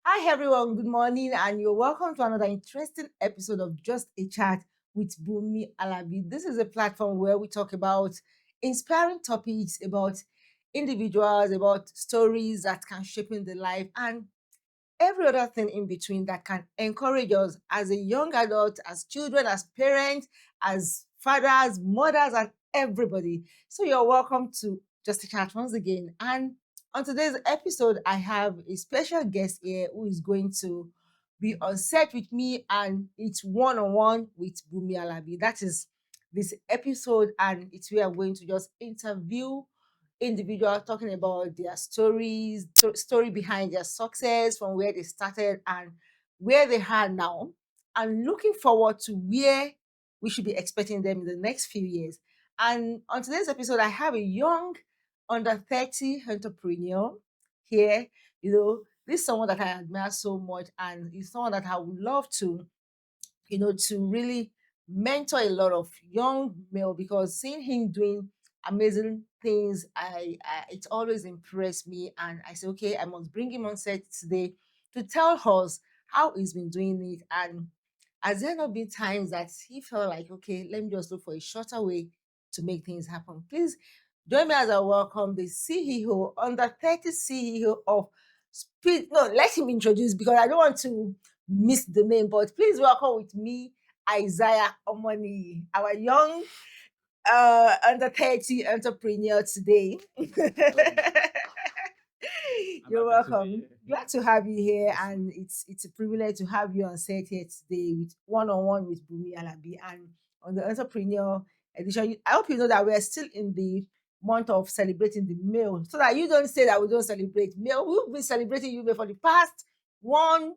Hi everyone, good morning, and you're welcome to another interesting episode of Just a Chat with Bumi Alabi. This is a platform where we talk about inspiring topics about individuals, about stories that can shape in the life, and every other thing in between that can encourage us as a young adult, as children, as parents, as fathers, mothers, and everybody. So you're welcome to Just a Chat once again. And on today's episode, I have a special guest here who is going to be on set with me, and it's one-on-one with Bumi Alabi. That is this episode, and it's where I'm going to just interview individuals talking about their stories, story behind their success, from where they started and where they are now, and looking forward to where we should be expecting them in the next few years. And on today's episode, I have a young under 30 entrepreneur here. This is someone that I admire so much, and he's someone that I would love to really mentor a lot of young male, because seeing him doing amazing things, it always impressed me. And I said, okay, I must bring him on set today to tell us how he's been doing it. And has there not been times that he felt like, okay, let me just look for a shorter way to make things happen? Please join me as I welcome the CEO, under 30 CEO of Speed. No, let him introduce, because I don't want to miss the name, but please welcome with me Isaiah Omoniyi, our young under 30 entrepreneur today. I'm You're happy to be welcome. here. Glad to have you here, Yes, ma'am. and it's a privilege to have you on set here today with one-on-one with Bumi Alabi. And on the entrepreneur edition, I hope you know that we're still in the month of celebrating the male, so that you don't say that we don't celebrate male. We've been celebrating you for the past one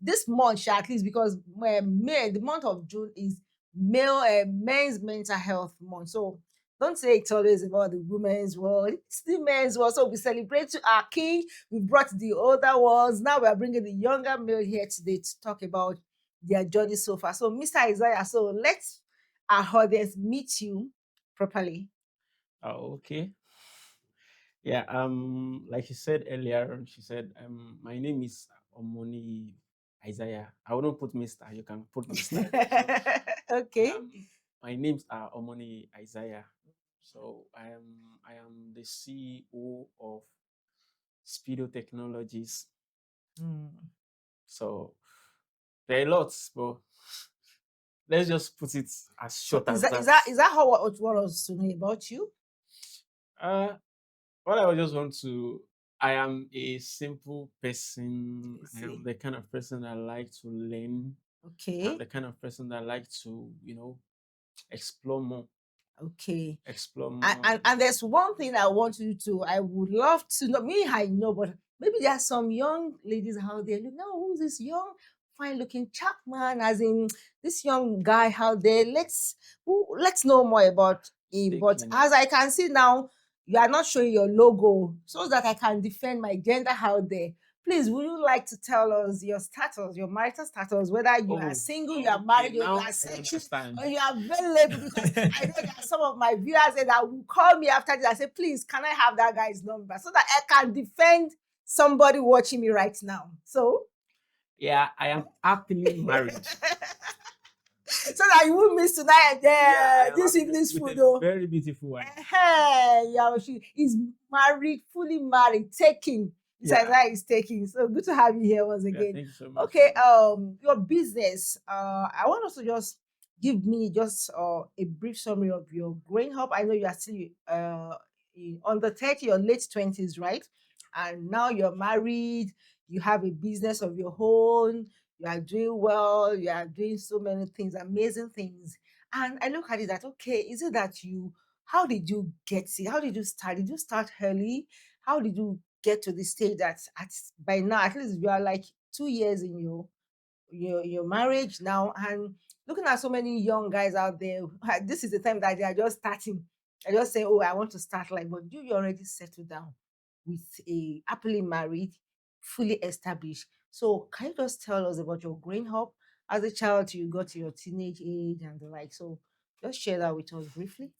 this month, at least, because May, the month of June, is men's mental health month. So don't say it's always about the women's world. It's the men's world. So we celebrate our king. We brought the older ones. Now we are bringing the younger male here today to talk about their journey so far. So, Mr. Isaiah, so let's our audience meet you properly. Oh, okay. Yeah. Like she said earlier, she said, my name is Omoniyi Isaiah. I wouldn't put Mister. You can put Mister. So, Okay. my names are Omoniyi Isaiah. So, I am the CEO of Speedo Technologies. Hmm. So, there are lots, but let's just put it as So short is as that is that. that is that how what want us to know about you? Uh, What I would just want to, I am a simple person. I I am see. the kind of person that like to learn. I'm Okay. the kind of person that like to, explore more, Okay. explore and, more. and and there's one thing I would love to know. Me, I know, but maybe there are some young ladies out there. You know, who's this young, fine looking chap man? As in this young guy out there. Let's know more about him. But Taking, as I can see now, you are not showing your logo so that I can defend my gender out there. Please, would you like to tell us your status, your marital status, whether you are oh, single, you are okay, married, or you now are I searching, understand. or you are available? Because I know that some of my viewers that will call me after this. I say, please, can I have that guy's number so that I can defend somebody watching me right now? So, Yeah, I am happily married. so that you won't miss tonight Yeah, I am this happily evening's with food. a Oh, very beautiful wife. yeah, she is married, fully married, taking. This Yeah, Isaiah is taking. So good to have you here once yeah. again. Thank you so much. Okay, your business. I want us to just give me just a brief summary of your growing up. I know you are still under 30 or late 20s, right? And now you're married, you have a business of your own, you are doing well, you are doing so many things, amazing things. And I look at it that, okay, is it that how did you get it? How did you start? Did you start early? How did you get to the stage that by now, at least you are like 2 years in your marriage now, and looking at so many young guys out there, this is the time that they are just starting. They're just saying, oh, I want to start like, but you already settled down with a happily married, fully established. So can you just tell us about your growing up as a child till you got to your teenage age and the like? So just share that with us briefly.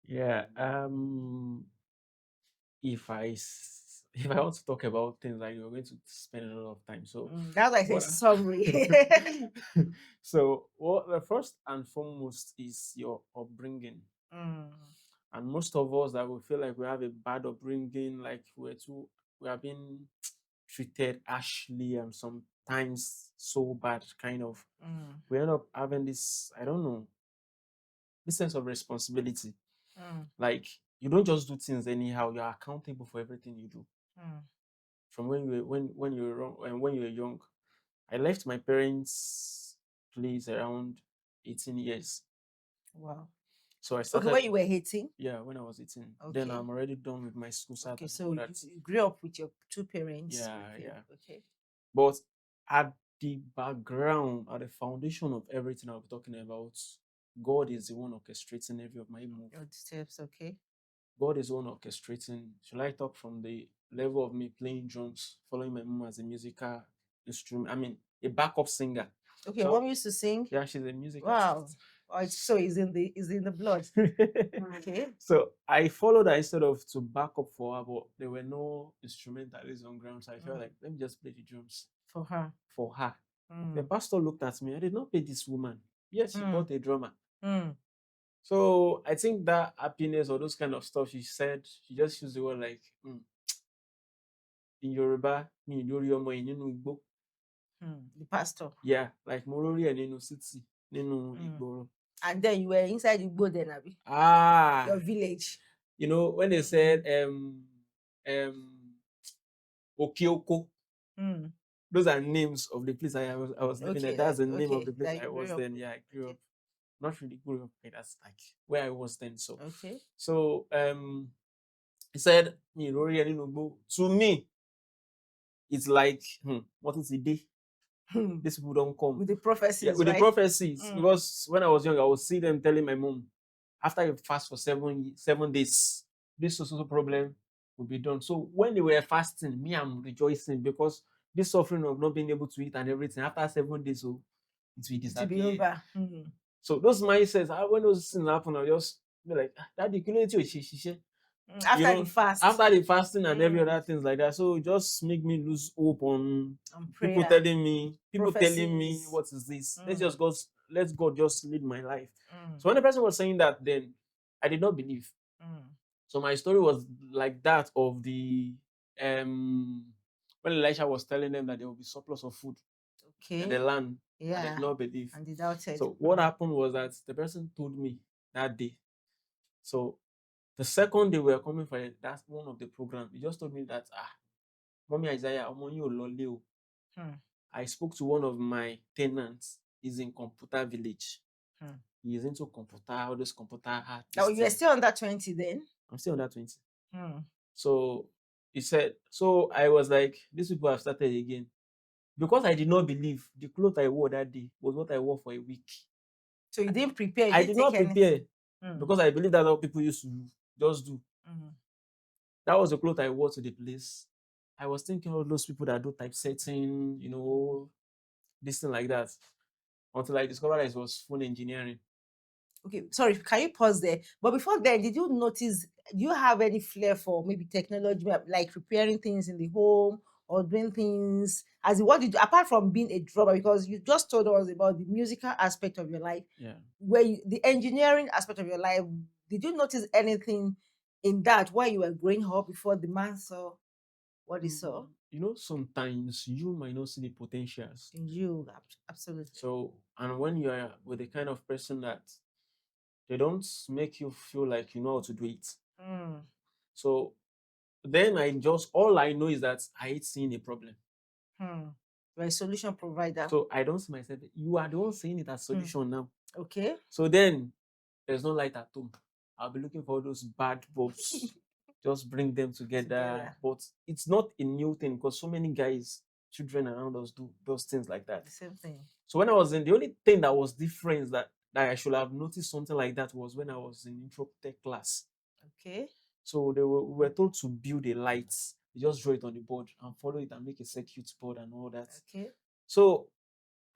Yeah. If if I want to talk about things, like we're going to spend a lot of time. So That's like a what summary. so what the first and foremost is your upbringing. Mm, And most of us that we feel like we have a bad upbringing, like we have been treated harshly and sometimes so bad, kind of. mm, We end up having this, I don't know, this sense of responsibility. mm, Like you don't just do things anyhow. You're accountable for everything you do. mm. From when you were wrong and when you were young. I left my parents' place around 18 years. Wow. So I Okay, started, when you were 18. yeah, when I was 18. Then Okay. I'm already done with my school start Okay, and so all you, that. you grew up with your two parents with Yeah, you. yeah. Okay. But at the background, at the foundation of everything I'll be talking about, God is the one orchestrating every of my move. Your steps, okay. God is the one orchestrating. Shall I talk from the level of me playing drums, following my mom as a musical instrument? I mean, a backup singer. Okay, your So mom used to sing. yeah, she's a music Wow. artist. Oh, so is in the blood. Okay. So I followed her instead of to back up for her, but there were no instrumentalists on ground. So I felt Mm, like let me just play the drums for her. for her. The Mm, pastor looked at me. I did not pay this woman. Yes, she mm, bought a drummer. mm, So I think that happiness or those kind of stuff she said, she just used the word like in Yoruba, mi lórí ọmọ yìí nínú igbó. The pastor. Yeah, like mo lórí ẹ̀ nínú city, nínú Mm. ìgboro. And then you were inside the boat then, Abi. Ah, Your village. you know, when they said Okioko, Mm. those are names of the place I was living Okay, at. That's the name of okay. the place That I you grew was up then. with. Yeah, I grew up. Okay. Not really grew up, okay, that's like where I was then. Okay. So he said, to me, it's like what is the day? Hmm. These people don't come. With the Yeah, prophecies, with the right? prophecies. Mm. Because when I was young, I would see them telling my mom, after you fast for 7 days, this social problem will be done. So when they were fasting, me, I'm rejoicing because this suffering of not being able to eat and everything, after 7 days, so it will To be disappear. over. Mm. So those mindsets, when those things happen, I'll just be like, Daddy, can you she? You After the know, fast. after the fasting and every Mm. other things like that. So it just make me lose hope on And people prayer. telling me Prophecies. what is this? Mm. Let God just lead my life. Mm. So when the person was saying that, then I did not believe. Mm. So my story was like that of the um when Elisha was telling them that there will be surplus of food in the Okay. land, and they Yeah. did not believe. And they doubted. So what happened was that the person told me that day. So the second day we were coming for it, that's one of the programs. He just told me that Mommy Isaiah, Omoniyi ò lọlé o. Hmm. I spoke to one of my tenants. He's in computer village. Hmm. He is into computer, all those computer art. Now you were still under 20 then? I'm still on that 20. Hmm. So he said, so I was like, these people have started again. Because I did not believe, the clothes I wore that day was what I wore for a week. So you didn't prepare, you I didn't did take not prepare anything. Hmm. because I believe that's what people used to just do. Hmm. That was the clothes I wore to the place. I was thinking of those people that do typesetting, this thing like that. Until I discovered that it was phone engineering. Okay, sorry, can you pause there? But before then, did you notice, do you have any flair for maybe technology, like repairing things in the home or doing things as in what did you, apart from being a drummer, because you just told us about the musical aspect of your life, Yeah. where the engineering aspect of your life, did you notice anything in that while you were growing up before the man saw what he saw Sometimes you might not see the potentials. in you? Absolutely. So, and when you are with the kind of person that they don't make you feel like you know how to do it. Mm, So then all I know is that I hate seeing a problem. hmm. You're a solution provider. So I don't see myself, you are the one seeing it as solution now. Okay. So then there's no light at home. I'll be looking for those bad bulbs. Just bring them together. But it's not a new thing because so many guys, children around us do those things like that. The same thing. So when I was in, the only thing that was different is that I should have noticed something like that was when I was in intro tech class. Okay. So we were told to build a light. You just draw it on the board and follow it and make a circuit board and all that. Okay. So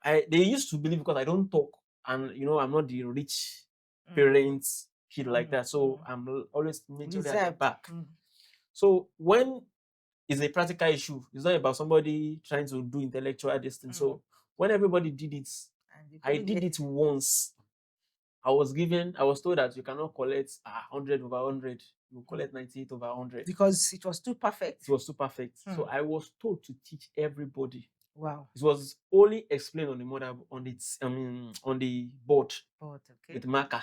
they used to believe because I don't talk and I'm not the rich parents kid like that. So I'm always majorly at the back. So when it's a practical issue. It's not about somebody trying to do intellectual distance. So when everybody did it, I did it once. I was told that you cannot collect 100 over 100. You collect 98 over 100. Because it was too perfect. It was too perfect. So I was told to teach everybody. Wow. It was only explained on the board with marker.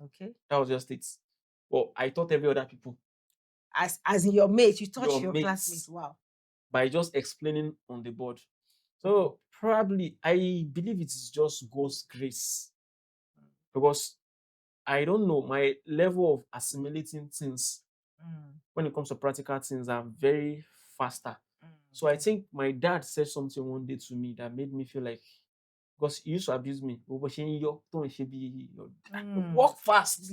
Okay. That was just it. Well, I taught every other people. As in your mates, you taught your classmates. Wow. By just explaining on the board. So probably I believe it's just God's grace. Because I don't know, my level of assimilating things when it comes to practical things are very faster. So I think my dad said something one day to me that made me feel like, because he used to abuse me. Work fast,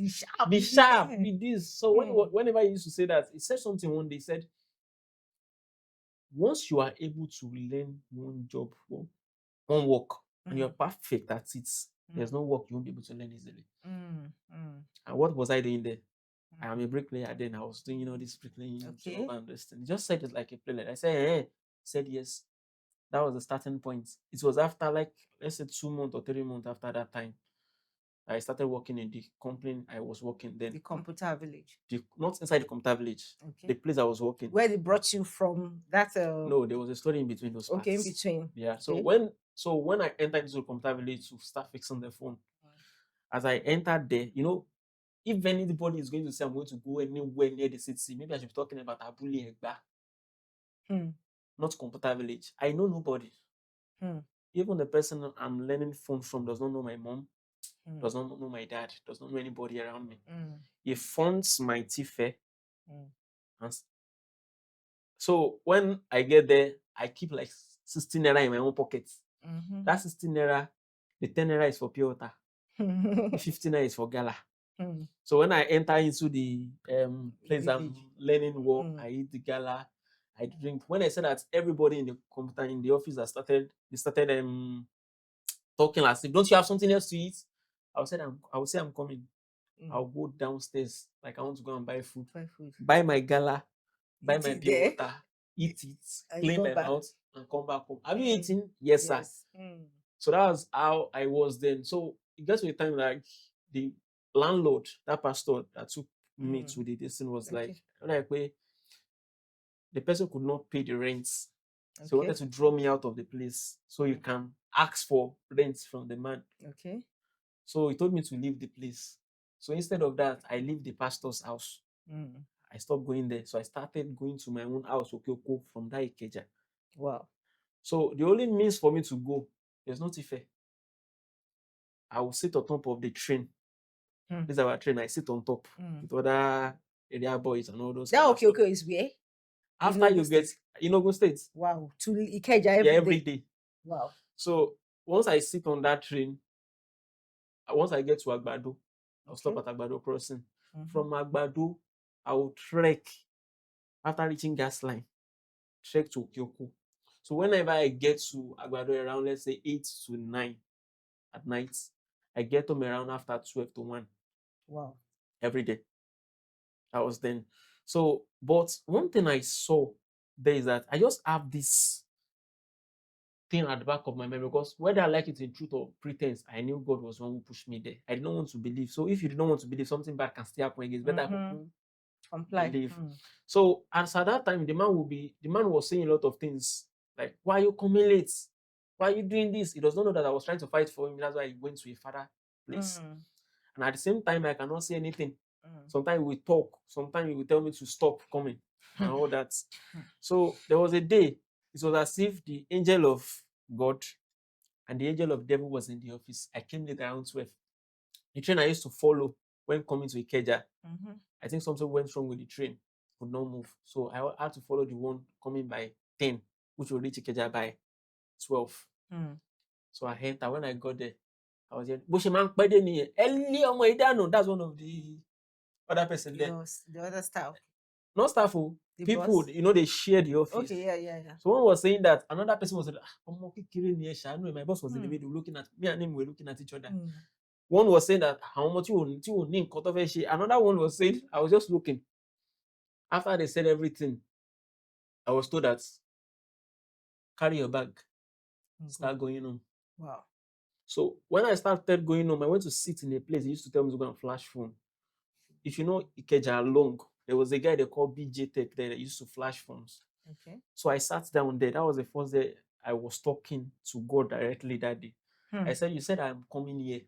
be sharp, be this. So whenever he used to say that, he said something one day. He said, once you are able to learn one job, one work, and you're perfect at it, there's no work you won't be able to learn easily. And what was I doing there? I am a bricklayer then. I was doing, this bricklaying job and this thing. He just said it like a player. I said, hey. He said yes. That was the starting point. It was after let's say 2 months or 3 months after that time, I started working in the company I was working then. The computer village. Not inside the computer village. Okay. The place I was working. Where they brought you from that No, there was a story in between those parts. Okay, in between. Yeah. So when I entered into the computer village to start fixing the phone, as I entered there, if anybody is going to say I'm going to go anywhere near the city, maybe I should be talking about Abule Egba. Not computer village. I know nobody. Even the person I'm learning phone from does not know my mom, does not know my dad, does not know anybody around me. He funds my TFE. So when I get there, I keep like 16 naira in my own pocket. That 16 naira, the 10 naira is for pure water. The 15 naira is for gala. So when I enter into the place I'm learning work, I eat the gala, I drink. When I said that everybody in the computer in the office started talking as if, don't you have something else to eat? I would say I'm coming. I'll go downstairs like I want to go and buy food. Buy my gala, buy my pure water, eat it, clean my mouth, and come back home. Have you eaten? Yes, sir. So that was how I was then. So it got to a time like the landlord, that pastor that took me to the distance was like the person could not pay the rents. So he wanted to draw me out of the place so you can ask for rent from the man. Okay. So he told me to leave the place. So instead of that, I leave the pastor's house. I stopped going there. So I started going to my own house, Okeoko, from that Ikeja. Wow. So the only means for me to go, there's no tife. I will sit on top of the train. This is our train. I sit on top with other area boys and all those. That Okeoko is where? After you get in Ogun State. Wow. To Ikeja every day. Wow. So once I sit on that train, once I get to Agbado, I'll stop at Agbado crossing. From Agbado, I will trek after reaching gas line, trek to Okeoko. So whenever I get to Agbado around, let's say 8 to 9 at night, I get home around after 12 to 1. Wow. Every day. That was then. So, but one thing I saw there is that I just have this thing at the back of my mind, because whether I like it in truth or pretense, I knew God was the one who pushed me there. I didn't want to believe. So if you don't want to believe, something bad can still happen again. It's better to believe. So as at that time, the man was saying a lot of things like, why are you coming late? Why are you doing this? He does not know that I was trying to fight for him. That's why he went to a father place. And at the same time, I cannot say anything. Sometimes we talk, sometimes he will tell me to stop coming and all that. So there was a day, it was as if the angel of God and the angel of the devil was in the office. I came late around 12. The train I used to follow when coming to Ikeja, I think something went wrong with the train, could not move. So I had to follow the one coming by 10, which will reach Ikeja by 12. So I entered. When I got there, I was there. That's one of the other person there. The other staff. Not staff, the people, boss? They share the office. Okay, yeah. So one was saying that another person was like, my boss was in the middle looking at me and him, were looking at each other. One was saying that how much you need cut off. Another one was saying, I was just looking. After they said everything, I was told that carry your bag, Go. start going home. Wow. So when I started going home, I went to sit in a place. He used to tell me to go and flash phone. If you know Ikeja Long, there was a guy they called BJ Tech there that used to flash phones. Okay. So I sat down there. That was the first day I was talking to God directly that day. I said, "You said I'm coming here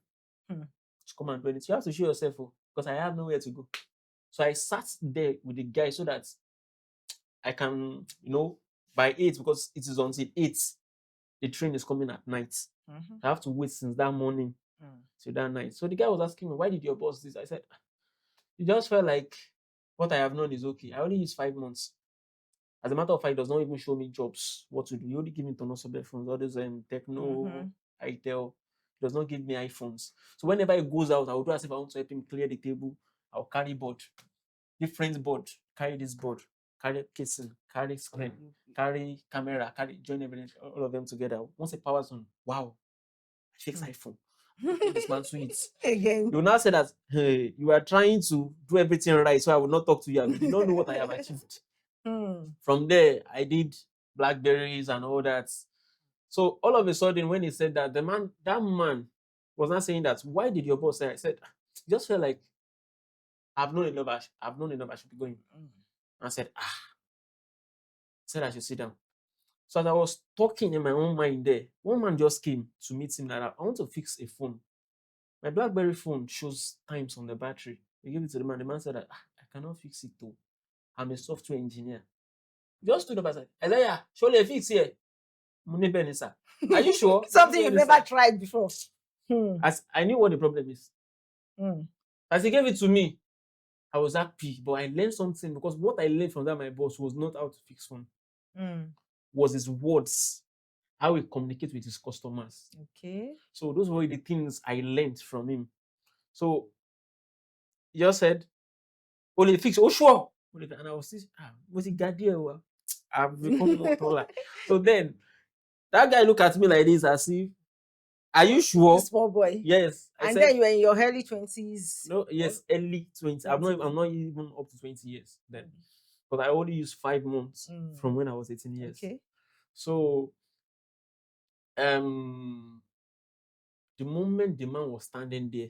to come and do it. You have to show yourself, because I have nowhere to go." So I sat there with the guy so that I can, by 8, because it is until 8, the train is coming at night. I have to wait since that morning till that night. So the guy was asking me, "Why did your boss this?" I said, "It just felt like what I have known is okay. I only use 5 months. As a matter of fact, it does not even show me jobs, what to do. You only give me Tonosobe phones, all those Techno, Itel. It does not give me iPhones. So whenever he goes out, I will do as if I want to help him clear the table. I'll carry board, different board, carry this board, carry casing, carry screen, carry camera, carry join everything, all of them together. Once it powers on, wow, I fix iPhone. Dismantle it. Again. You will now say that, hey, you are trying to do everything right, so I will not talk to you. You did not know what I have achieved. From there, I did Blackberries and all that. So all of a sudden, when he said that, that man was not saying that. Why did your boss say? I said, just felt like I've known enough. I've known enough. I should be going. I said, said I should sit down. So as I was talking in my own mind there, one man just came to meet him. That I want to fix a phone. My BlackBerry phone shows times on the battery. He gave it to the man. The man said that I cannot fix it though. I'm a software engineer. Just stood up and said, Isaiah, surely fix here. Money Benny, sir. Are you sure? Something you've never tried before. As I knew what the problem is. As he gave it to me, I was happy, but I learned something, because what I learned from that my boss was not how to fix phone. Was his words, how he communicates with his customers. Okay. So those were the things I learned from him. So he just said, "Only fix, oh sure." And I was still, was it Gadia? I've become more taller. So then that guy looked at me like this as if, "Are you sure?" Small boy. Yes. I And said, then you were in your early 20s. no, yes, early 20. I'm not even up to 20 years then. But I only used 5 months from when I was 18 years. Okay. So the moment the man was standing there,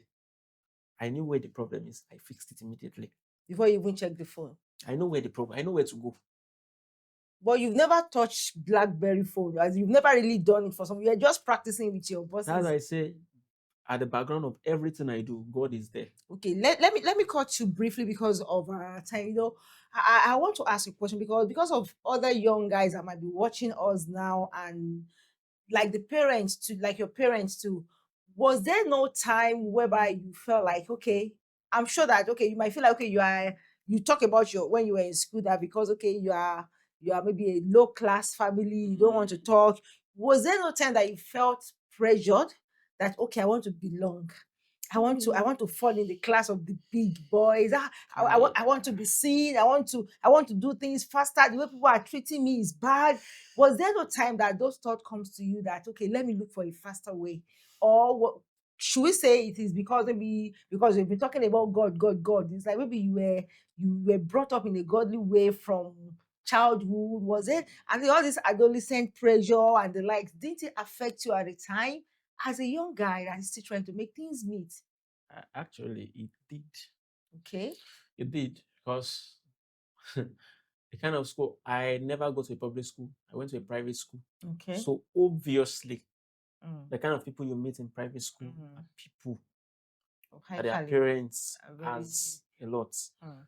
I knew where the problem is. I fixed it immediately. Before you even check the phone. I know where the problem. I know where to go. But you've never touched BlackBerry phone, as you've never really done it for some. You're just practicing with your bosses. As I say, at the background of everything I do, God is there. Okay, let me cut you briefly because of time. I want to ask you a question because of other young guys that might be watching us now, and like the parents too, like your parents too. Was there no time whereby you felt like, okay, I'm sure that okay, you might feel like okay, you talk about your when you were in school that because okay, you are maybe a low class family, you don't want to talk. Was there no time that you felt pressured that okay, I want to belong? I want to fall in the class of the big boys. I want to be seen. I want to do things faster. The way people are treating me is bad. Was there no time that those thoughts comes to you that okay, let me look for a faster way? Or what should we say it is because maybe because we've been talking about God, God, God. It's like maybe you were brought up in a godly way from childhood, was it? And all this adolescent pressure and the likes, didn't it affect you at the time? As a young guy that is still trying to make things meet. Actually, it did. Okay. It did, because the kind of school, I never go to a public school. I went to a private school. Okay. So obviously, the kind of people you meet in private school are people that their parents has a lot.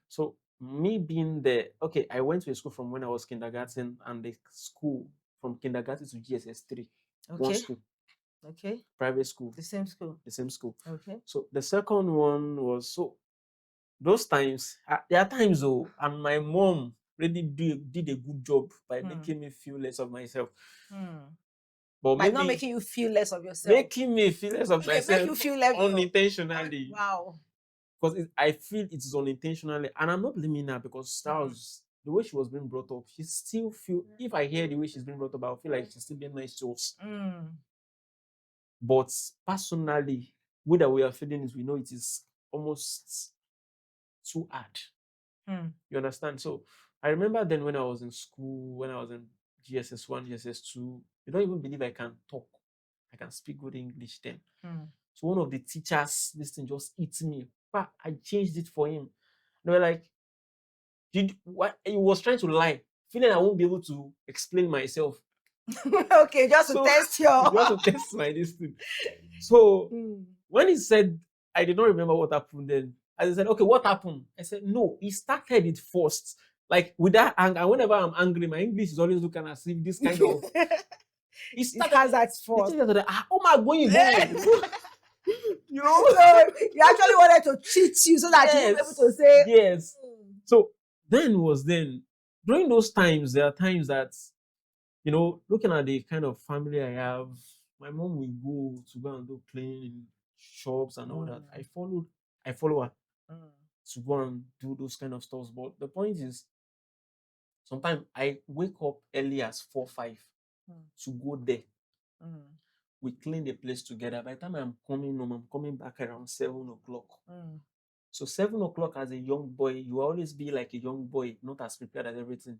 So me being there, okay, I went to a school from when I was kindergarten, and the school from kindergarten to GSS3, one Okay. school, Okay. private school, The same school. the same school. Okay. So the second one was, so those times, there are times though, and my mom really did a good job by making me feel less of myself. But By not maybe making you feel less of yourself. making me feel less of Okay, make myself you feel less unintentionally. Wow. Because I feel it is unintentionally, and I'm not blaming her, because that was the way she was being brought up. She still feel, if I hear the way she's being brought up, I'll feel like she's still being nice to us. But personally, way that we are feeling is, we know it is almost too hard. You understand? So I remember then when I was in school, when I was in GSS1, GSS2, you don't even believe I can talk. I can speak good English then. Mm. So one of the teachers, this thing just hit me. But I changed it for him. They were like, did what he was trying to lie, feeling I won't be able to explain myself. Okay, just to So test your. just to test my this thing. So Mm. when he said, I did not remember what happened then. As I said, okay, what happened? I said, no, he started it first. Like with that anger, and whenever I'm angry, my English is always looking as if this kind of. He It started. has that The force. teacher said, oh my going, you know. So you actually wanted to cheat you so that you won't be able to Yes, say. yes. "Mm, So then during those times, there are times that looking at the kind of family I have, my mom will go and do cleaning in shops and all that. mm, I follow her mm, to go and do those kind of stuff. But the point is, sometimes I wake up early as 4, 5 mm, to go there. mm, We clean the place together. By the time I'm coming home, I'm coming back around 7 o'clock. mm, So 7 o'clock as a young boy, you always be like a young boy, not as prepared as everything.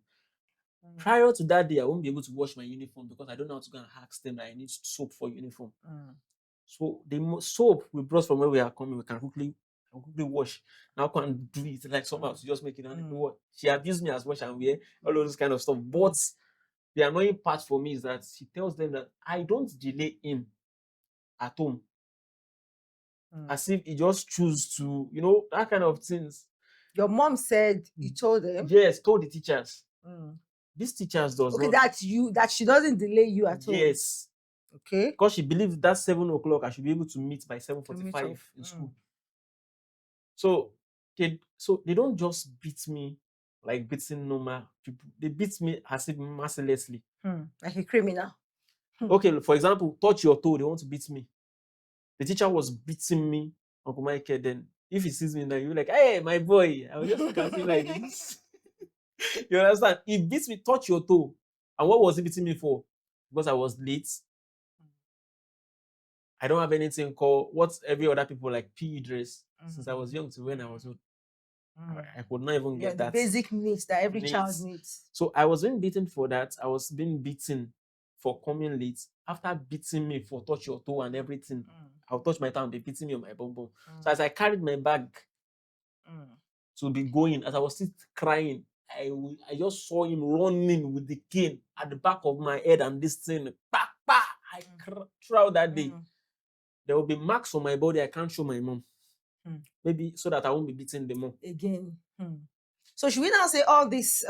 mm, Prior to that day, I won't be able to wash my uniform because I don't know how to go and ask them that I need soap for uniform. mm, So the soap we brought from where we are coming, we can quickly wash. Now can do it like somehow mm, to just make it and mm, what she abused me as wash and wear, all of this kind of stuff. mm, But the annoying part for me is that she tells them that I don't delay him at home. mm. As if he just choose to, that kind of things. Your mom said you told them. Yes, told the teachers. Mm. These teachers does Okay, not. that she doesn't delay you at all. Yes. Okay. Because she believes that 7 o'clock I should be able to meet by seven To meet up. forty-five in school. So they don't just beat me like beating normal people. They beat me as if mercilessly. Like a criminal. Okay, for example, touch your toe, they want to beat me. The teacher was beating me, Uncle Michael. Then if he sees me now, you're like, hey, my boy. I will just look at him like this. You understand? He beats me, touch your toe. And what was he beating me for? Because I was late. I don't have anything called what every other people like PE dress. Since I was young to when I was old, I could not even Yeah, get the that basic needs that every child needs. needs. So I was being beaten for that. I was being beaten for coming late. After beating me for touch your toe and everything, I'll touch my toe and be beating me on my bum bum. So as I carried my bag to be going, as I was still crying, I just saw him running with the cane at the back of my head and this thing, pa, pa. Throughout that day, there will be marks on my body. I can't show my mom. Maybe so that I won't be beating the mom. Again. So should we now say all these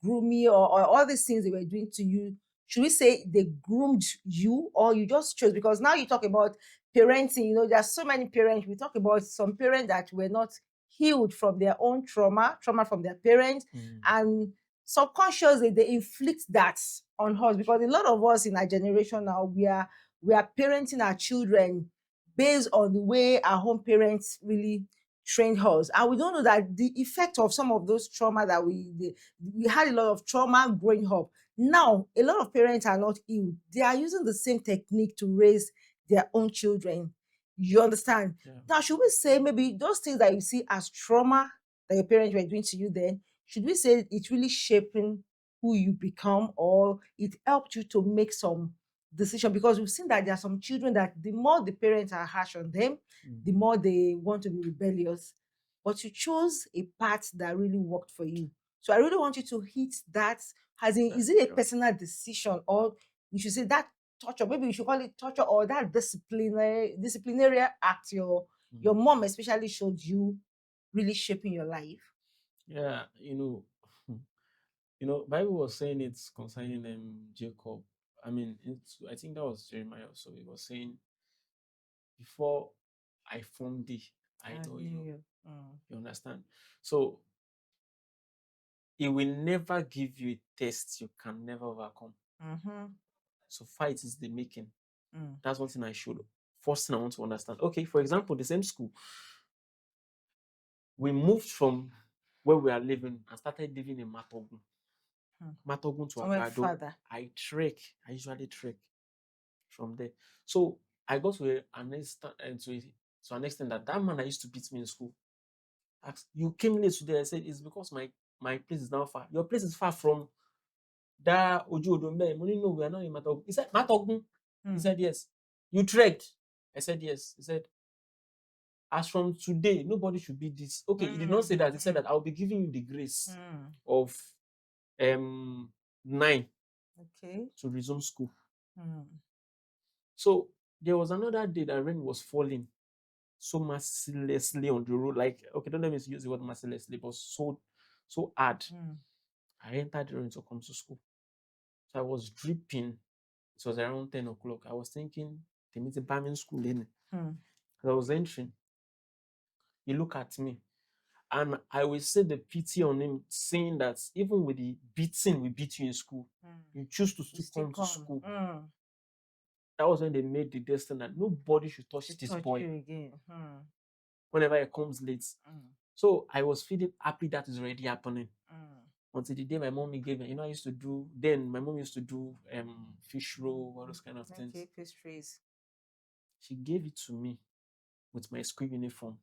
grooming or all these things they were doing to you? Should we say they groomed you or you just chose? Because now you talk about parenting. There's so many parents. We talk about some parents that were not healed from their own trauma from their parents, and subconsciously they inflict that on us. Because a lot of us in our generation now we are parenting our children based on the way our home parents really trained us, and we don't know that the effect of some of those trauma that we had a lot of trauma growing up. Now a lot of parents are not healed. They are using the same technique to raise their own children. You understand? Yeah. Now should we say maybe those things that you see as trauma that your parents were doing to you then, should we say it's really shaping who you become, or it helped you to make some decision? Because we've seen that there are some children that the more the parents are harsh on them, the more they want to be rebellious. But you chose a path that really worked for you. So I really want you to hit that. As in, is it a personal decision, or you should say that torture? Maybe you should call it torture, or that disciplinary act your mom especially showed you, really shaping your life. Yeah, Bible was saying it concerning Jacob. I mean, I think that was Jeremiah. So it was saying, before I formed thee, I I know knew you. you. You understand? So he will never give you a test you can never overcome. Mm-hmm. So fight is the making. Mm. That's one thing I should. First thing I want to understand. Okay, for example, the same school. We moved from where we are living and started living in Matogun. Matogun to Somewhere Agado. further. I usually trek from there. So I got to an extent, to an extent that man I used to beat me in school asked, "You came late today." I said, "It's because my my place is now far. Your place is far from that Oju Odombe. Money, no, we are not in Matogun. He said, Matogun? He said, yes. You trekked? I said, yes. He said, as from today, nobody should be this. Okay, he did not say that. He said that I'll be giving you the grace of um 9 Okay. to resume school. Mm. So there was another day that rain was falling so mercilessly on the road. Like, okay, don't let me use the word mercilessly, but so hard. I entered the rain to come to school. So I was dripping. It was around 10 o'clock. I was thinking, they meet in school in. I was entering. He looked at me. And I will say the pity on him, saying that even with the beating we beat you in school, you choose to You still still come to come. school. That was when they made the destiny that nobody should touch To this touch boy you again. whenever he comes late. So I was feeling happy that is already happening. Until the day my mommy gave me, I used to do, then my mom used to do fish roll, all those kind of things. Okay, pastries. She gave it to me with my school uniform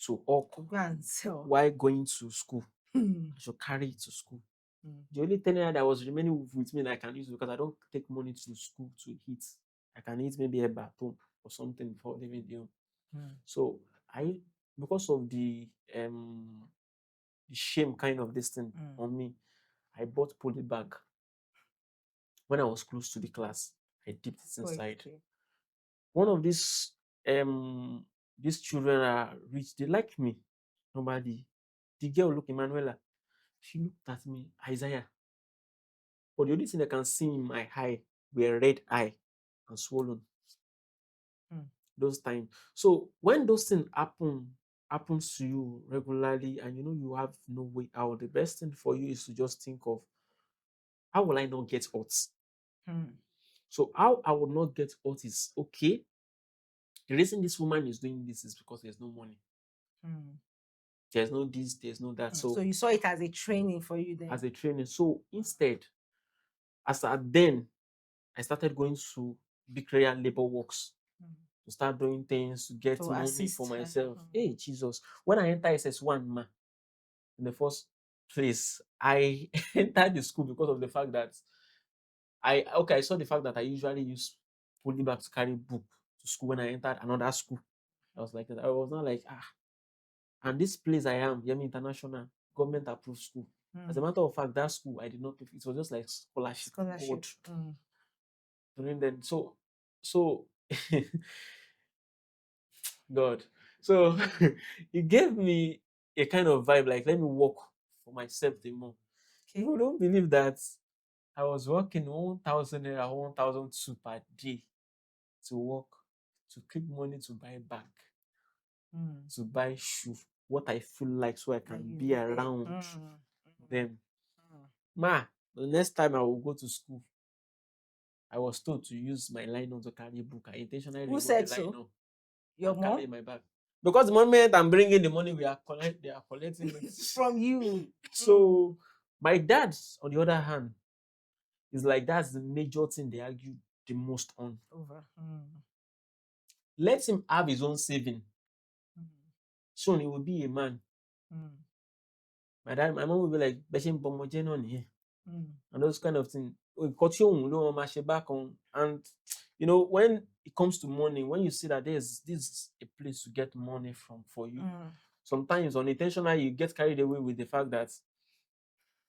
to hawk To go and sell. while going to school. I should carry it to school. The only thing that was remaining with me that I can use because I don't take money to school to eat. I can eat maybe a bathroom or something before leaving the home. So because of the shame kind of this thing on me, I bought poly bag. When I was close to the class, I dipped it inside. Okay. One of these children are rich. They like me. Nobody. The girl look Emanuela. She looked at me, Isaiah. But the only thing I can see in my eye were red eye and swollen. Those times. So when those things happens to you regularly and you have no way out, the best thing for you is to just think of how will I not get hurt? So how I will not get hurt is okay. The reason this woman is doing this is because there's no money. There's no this, there's no that. So you saw it as a training for you then? As a training. So instead, as at then, I started going to big area labor works to start doing things to get To money assist for her. myself. Hey, Jesus. When I enter SS1, ma, in the first place, I entered the school because of the fact that I saw the fact that I usually use poly bag to carry book to school when I entered another school. I was like that. I was not like, and this place I am, Yemi International, government approved school. As a matter of fact, that school I did not pay for. It was just like scholarship. God. During then. So God. So it gave me a kind of vibe like let me work for myself the more. Okay. People don't believe that I was working 1,000 naira, 1,002 per day to work, to keep money to buy bag, to buy shoe, what I feel like so I can be around them. Ma, the next time I will go to school, I was told to use my line to carry book. I intentionally Who removed said the so? line Your and mom? carry my bag. Because the moment I'm bringing the money, they are collecting it from you. So my dad, on the other hand, is like that's the major thing they argue the most on. Over. Let him have his own saving. Soon he will be a man. My mom will be like, "Beshim bomoje on here," and those kind of things. And when it comes to money, when you see that this is a place to get money from for you, sometimes unintentionally you get carried away with the fact that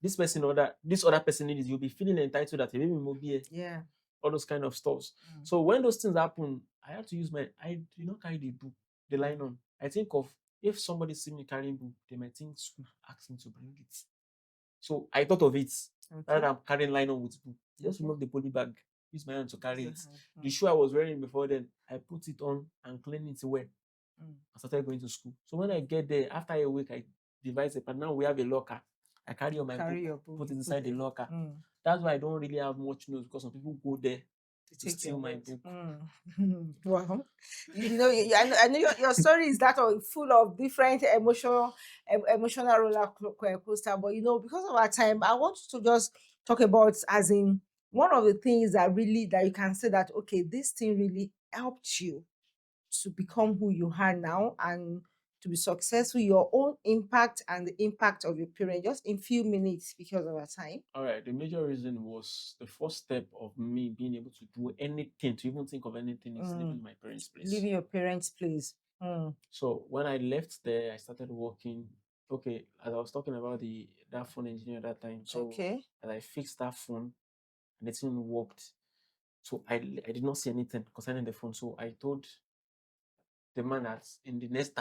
this other person needs, you'll be feeling entitled that maybe mobile. Yeah. All those kind of stuffs. So when those things happen, I have to use I do not carry the book, the line on. I think of if somebody see me carrying book, they might think school asked me to bring it. So I thought of it. Rather than carrying line on with book. Just remove the poly bag, use my hand to carry it. The shoe I was wearing before then, I put it on and clean it well. I started going to school. So when I get there, after a week, I devised it. But now we have a locker. I carry on my book, put it inside the locker. That's why I don't really have much notes because some people go there to steal my book. Well, I know your story is that full of different emotional roller coaster. But because of our time, I want to just talk about as in one of the things that you can say that okay, this thing really helped you to become who you are now, and to be successful, your own impact and the impact of your parents, just in few minutes because of our time. All right. The major reason was the first step of me being able to do anything, to even think of anything, is Mm. leaving my parents' place. Leaving your parents' place. Mm. So when I left there, I started working. Okay, as I was talking about that phone engineer at that time. So Okay. as I fixed that phone and the thing worked. So I did not see anything concerning the phone. So I told the man that in the next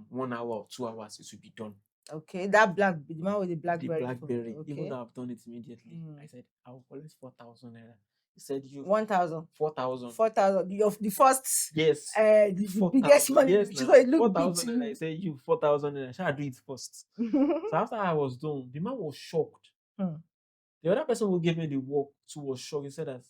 1 hour or 2 hours it will be done. Okay. That the man with the The BlackBerry phone. BlackBerry, even Okay. though I've done it immediately, I Mm. said I'll collect 4,000 naira. He said you 1,000. 4,000. 4,000. The first, Yes, the biggest 4,000. money, Yes, so now it looked big 4,000 to naira. I you. said you 4,000 naira. Shall I do it first? So after I was done, the man was shocked. Hmm. The other person who gave me the work too was shocked. He said that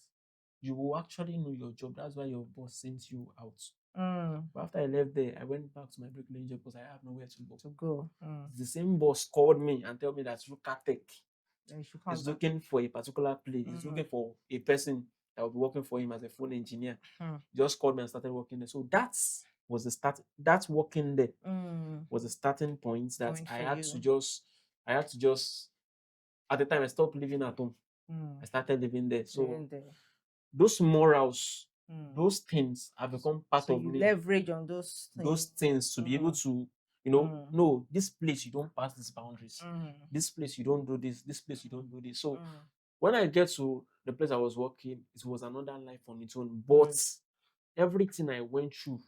you will actually know your job. That's why your boss sent you out. Mm. But after I left there, I went back to my bricklaying job because I have nowhere to go. To go. Mm. The same boss called me and told me that Rukatek Then you should is contact. looking for a particular place. He's looking for a person that will be working for him as a phone engineer. Mm. Just called me and started working there. So that was the start. That working there Mm. was the starting point that Point I for had you. to just, I had to just, at the time I stopped living at home. Mm. I started living there. So Living there. those morals, Mm. those things have become part So of you me. leverage on those Those things. things to be able Mm. to, Mm. no, this place you don't pass these boundaries. Mm. This place you don't do this place you don't do this. So Mm. when I get to the place I was working, it was another life on its own. But Mm. everything I went through,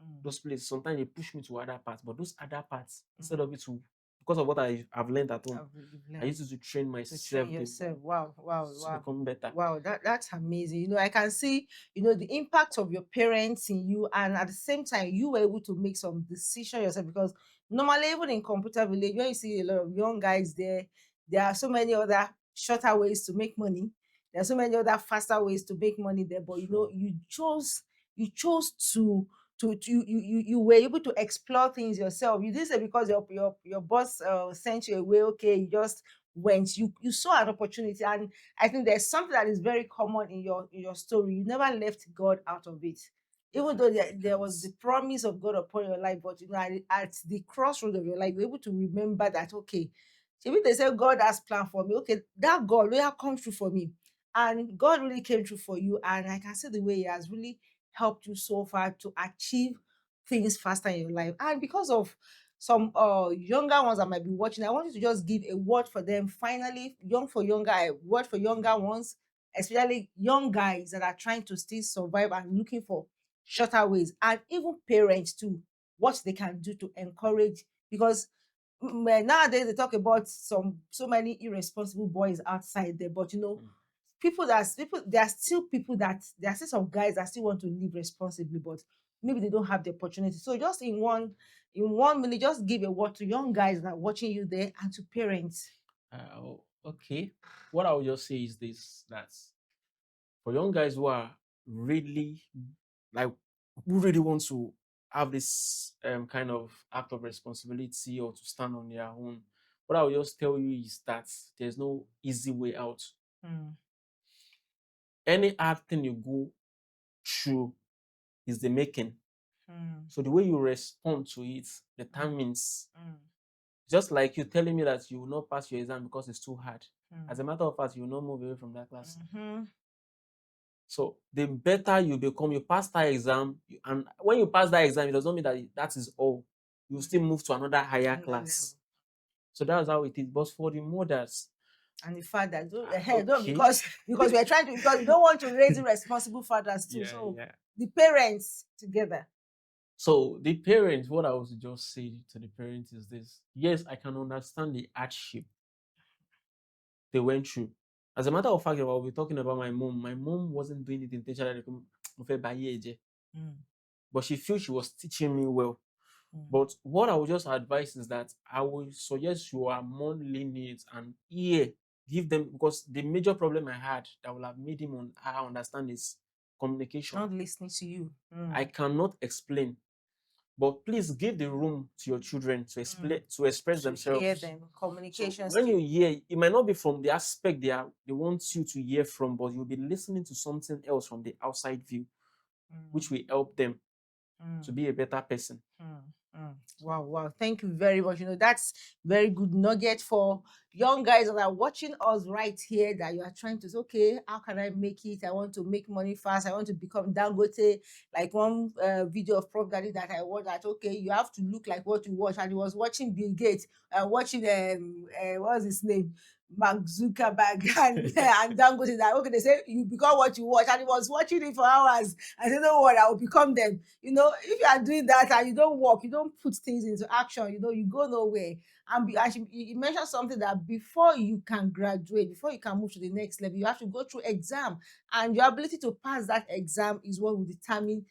Mm. those places, sometimes they push me to other parts, but those other parts, instead Mm. of it to, because of what I've learned at home, You've I learned used to train to train myself yourself. Wow, wow, to wow. become better. Wow, that's amazing. I can see, the impact of your parents in you, and at the same time, you were able to make some decision yourself because normally, even in computer village, when you see a lot of young guys there are so many other shorter ways to make money. There are so many other faster ways to make money there, but Sure. you chose you were able to explore things yourself. You didn't say because your boss sent you away, okay, you just went. You saw an opportunity, and I think there's something that is very common in your story. You never left God out of it. Even though I there can't. was the promise of God upon your life, but at the crossroads of your life, you're able to remember that, okay, maybe they say God has plan for me. Okay, that God will come through for me. And God really came through for you. And I can see the way He has really helped you so far to achieve things faster in your life. And because of some younger ones that might be watching, I want you to just give a word for them. Finally, young for younger, a word for younger ones, especially young guys that are trying to still survive and looking for shorter ways, and even parents too, what they can do to encourage. Because nowadays they talk about so many irresponsible boys outside there, but Mm. there are still people that there are still some guys that still want to live responsibly, but maybe they don't have the opportunity. So just in one minute, just give a word to young guys that are watching you there and to parents. Okay. What I will just say is this: that for young guys who are really like who really want to have this kind of act of responsibility or to stand on their own, what I will just tell you is that there's no easy way out. Mm. Any hard thing you go through is the making. Mm. So the way you respond to it determines. Just like you telling me that you will not pass your exam because it's too hard. As a matter of fact, you will not move away from that class. Mm-hmm. So the better you become, you pass that exam, and when you pass that exam, it does not mean that that is all. You still move to another higher Another level. class. So that's how it is. But for the mothers, And the fathers don't, okay, because we're trying to, because we don't want to raise irresponsible fathers too. yeah, So yeah. the parents together. So the parents, what I was just say to the parents is this: yes, I can understand the hardship they went through. As a matter of fact, I'll be talking about my mom. My mom wasn't doing it intentionally, Mm. but she feels she was teaching me well. Mm. But what I would just advise is that I would suggest you are more lenient and give them, because the major problem I had that will have made I understand is communication. Not listening to you. I cannot explain, but please give the room to your children to explain, to express To hear themselves. them, So communication when you skill. hear, it might not be from the aspect they want you to hear from, but you'll be listening to something else from the outside view, which will help them. to be a better person. Mm, Wow, wow. Thank you very much. That's very good nugget for young guys that are watching us right here, that you are trying to say, okay, how can I make it? I want to make money fast. I want to become Dangote. Like one video of Prof Daddy that I watched, that, okay, you have to look like what you watch. And he was watching Bill Gates, watching, what's his name? Mark Zuckerberg and Dangote, that, okay, they say you become what you watch. And he was watching it for hours. I said, no what, I will become them. If you are doing that and you don't work, you don't put things into action, you go nowhere. And you mentioned something, that before you can graduate, before you can move to the next level, you have to go through exam. And your ability to pass that exam is what will determine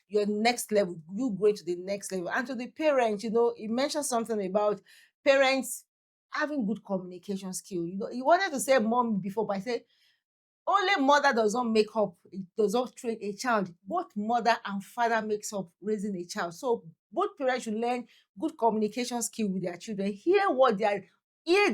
your next level, you going to the next level. And to the parents, you mentioned something about parents having good communication skill. You wanted to say mom before, but I said only mother does not make up, it does not train a child. Both mother and father makes up raising a child. So both parents should learn good communication skill with their children. Hear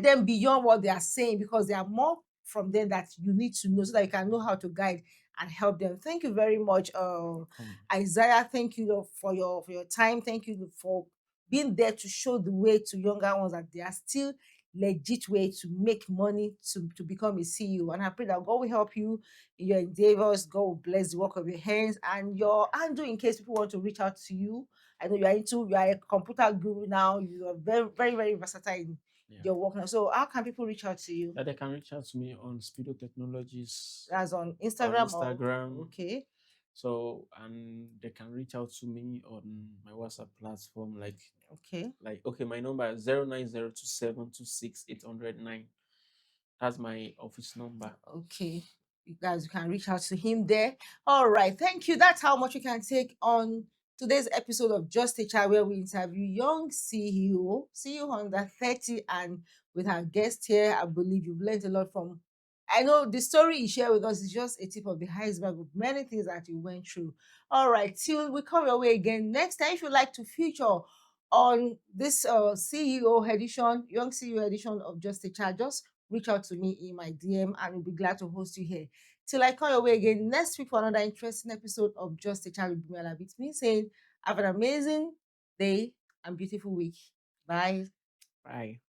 them beyond what they are saying, because there are more from them that you need to know, so that you can know how to guide and help them. Thank you very much, Come. Isaiah. Thank you for your time. Thank you for being there to show the way to younger ones, that they are still legit way to make money, to become a CEO. And I pray that God will help you in your endeavors. God will bless the work of your hands and your handle, in case people want to reach out to you. I know you are a computer guru now. You are very, very, very versatile in Yeah. your work now. So how can people reach out to you? That they can reach out to me on Speedo Technologies That's on on Instagram Instagram. okay. So, and they can reach out to me on my WhatsApp platform, Okay. okay, my number is 09027268009. That's my office number. Okay. You guys, you can reach out to him there. All right. Thank you. That's how much we can take on today's episode of Just a Child, where we interview young CEO under 30. And with our guest here, I believe you've learned a lot from. I know the story you share with us is just a tip of the iceberg of many things that you went through. All right. Till we come your way again next time, if you'd like to feature on this CEO edition, young CEO edition of Just a Child, just reach out to me in my DM, and we'll be glad to host you here. Till I come your way again next week for another interesting episode of Just a Child with Bumela. It's me saying, have an amazing day and beautiful week. Bye. Bye.